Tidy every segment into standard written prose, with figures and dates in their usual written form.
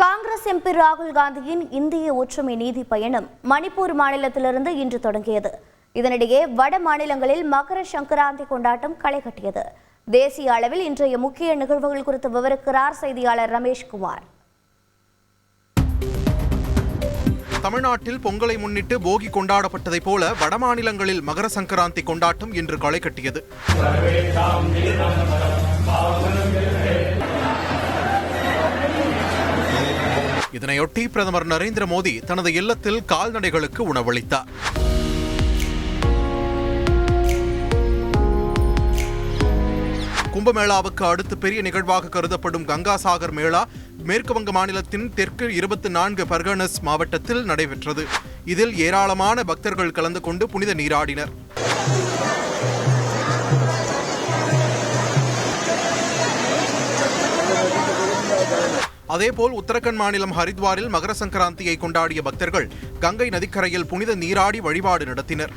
Congress MP ராகுல் காந்தியின் இந்திய ஒற்றுமை நீதி பயணம் மணிப்பூர் மாநிலத்திலிருந்து இன்று தொடங்கியது. இதனிடையே வட மாநிலங்களில் மகர சங்கராந்தி கொண்டாட்டம் களை கட்டியது. தேசிய அளவில் இன்றைய முக்கிய நிகழ்வுகள் குறித்து விவரிக்கிறார் செய்தியாளர் ரமேஷ்குமார். தமிழ்நாட்டில் பொங்கலை முன்னிட்டு போகி கொண்டாடப்பட்டதைப் போல வடமாநிலங்களில் மகர சங்கராந்தி கொண்டாட்டம் இன்று களை கட்டியது. இதனையொட்டி பிரதமர் நரேந்திர மோடி தனது இல்லத்தில் கால்நடைகளுக்கு உணவளித்தார். கும்பமேளாவுக்கு அடுத்து பெரிய நிகழ்வாக கருதப்படும் கங்கா சாகர் மேளா மேற்கு வங்க மாநிலத்தின் தெற்கு 24 பர்கனஸ் மாவட்டத்தில் நடைபெற்றது. இதில் ஏராளமான பக்தர்கள் கலந்து கொண்டு புனித நீராடினர். அதேபோல் உத்தரகண்ட் மாநிலம் ஹரித்வாரில் மகர சங்கராந்தியை கொண்டாடிய பக்தர்கள் கங்கை நதிக்கரையில் புனித நீராடி வழிபாடு நடத்தினர்.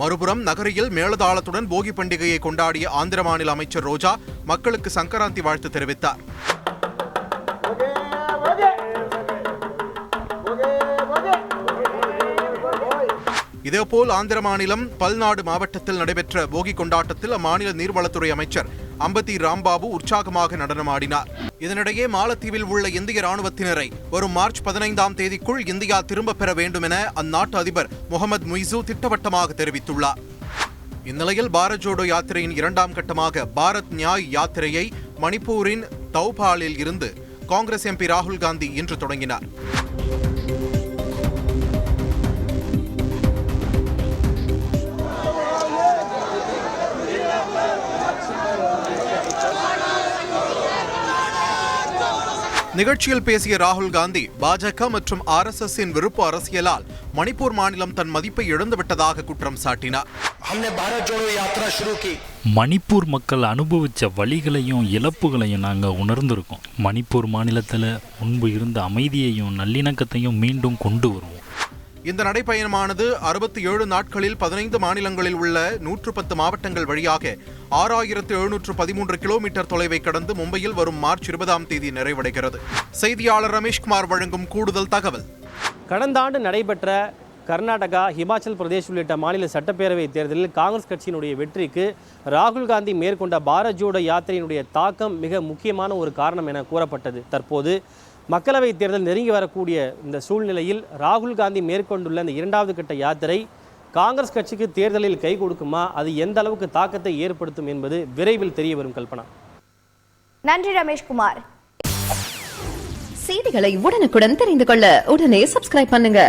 மறுபுறம் நகரில் மேளதாளத்துடன் போகி பண்டிகையை கொண்டாடிய ஆந்திர மாநில அமைச்சர் ரோஜா மக்களுக்கு சங்கராந்தி வாழ்த்து தெரிவித்தார். இதேபோல் ஆந்திர மாநிலம் பல்நாடு மாவட்டத்தில் நடைபெற்ற போகி கொண்டாட்டத்தில் அம்மாநில நீர்வளத்துறை அமைச்சர் அம்பதி ராம்பாபு உற்சாகமாக நடனமாடினார். இதனிடையே மாலத்தீவில் உள்ள இந்திய ராணுவத்தினரை வரும் மார்ச் 15ஆம் தேதிக்குள் இந்தியா திரும்பப் பெற வேண்டும் என அந்நாட்டு அதிபர் முகமது முய்சு திட்டவட்டமாக தெரிவித்துள்ளார். இந்நிலையில் பாரத் ஜோடோ யாத்திரையின் 2ஆம் கட்டமாக பாரத் நியாய் யாத்திரையை மணிப்பூரின் தௌபாலில் இருந்து காங்கிரஸ் எம்பி ராகுல் காந்தி இன்று தொடங்கினார். நிகழ்ச்சியில் பேசிய ராகுல் காந்தி பாஜக மற்றும் RSSின் விருப்ப அரசியலால் மணிப்பூர் மாநிலம் தன் மதிப்பை இழந்துவிட்டதாக குற்றம் சாட்டினார். மணிப்பூர் மக்கள் அனுபவித்த வழிகளையும் இழப்புகளையும் நாங்கள் உணர்ந்திருக்கோம். மணிப்பூர் மாநிலத்தில் முன்பு இருந்த அமைதியையும் நல்லிணக்கத்தையும் மீண்டும் கொண்டு வருவோம். இந்த நடைப்பயணமானது 67 நாட்களில் 15 மாநிலங்களில் உள்ள 110 மாவட்டங்கள் வழியாக 6713 கிலோமீட்டர் தொலைவை கடந்து மும்பையில் வரும் மார்ச் 20ஆம் தேதி நிறைவடைகிறது. செய்தியாளர் ரமேஷ்குமார் வழங்கும் கூடுதல் தகவல். கடந்த ஆண்டு நடைபெற்ற கர்நாடகா, ஹிமாச்சல் பிரதேஷ் உள்ளிட்ட மாநில சட்டப்பேரவை தேர்தலில் காங்கிரஸ் கட்சியினுடைய வெற்றிக்கு ராகுல் காந்தி மேற்கொண்ட பாரத் ஜோடோ யாத்திரையினுடைய தாக்கம் மிக முக்கியமான ஒரு காரணம் என கூறப்பட்டது. தற்போது மக்களவை தேர்தல் நெருங்கி வரக்கூடிய இந்த சூழ்நிலையில் ராகுல் காந்தி மேற்கொண்டுள்ள இந்த 2வது கட்ட யாத்திரை காங்கிரஸ் கட்சிக்கு தேர்தலில் கை கொடுக்குமா, அது எந்த அளவுக்கு தாக்கத்தை ஏற்படுத்தும் என்பது விரைவில் தெரிய வரும். கல்பனா, நன்றி ரமேஷ்குமார். செய்திகளை உடனுக்குடன் தெரிந்து கொள்ள உடனே சப்ஸ்கிரைப் பண்ணுங்க.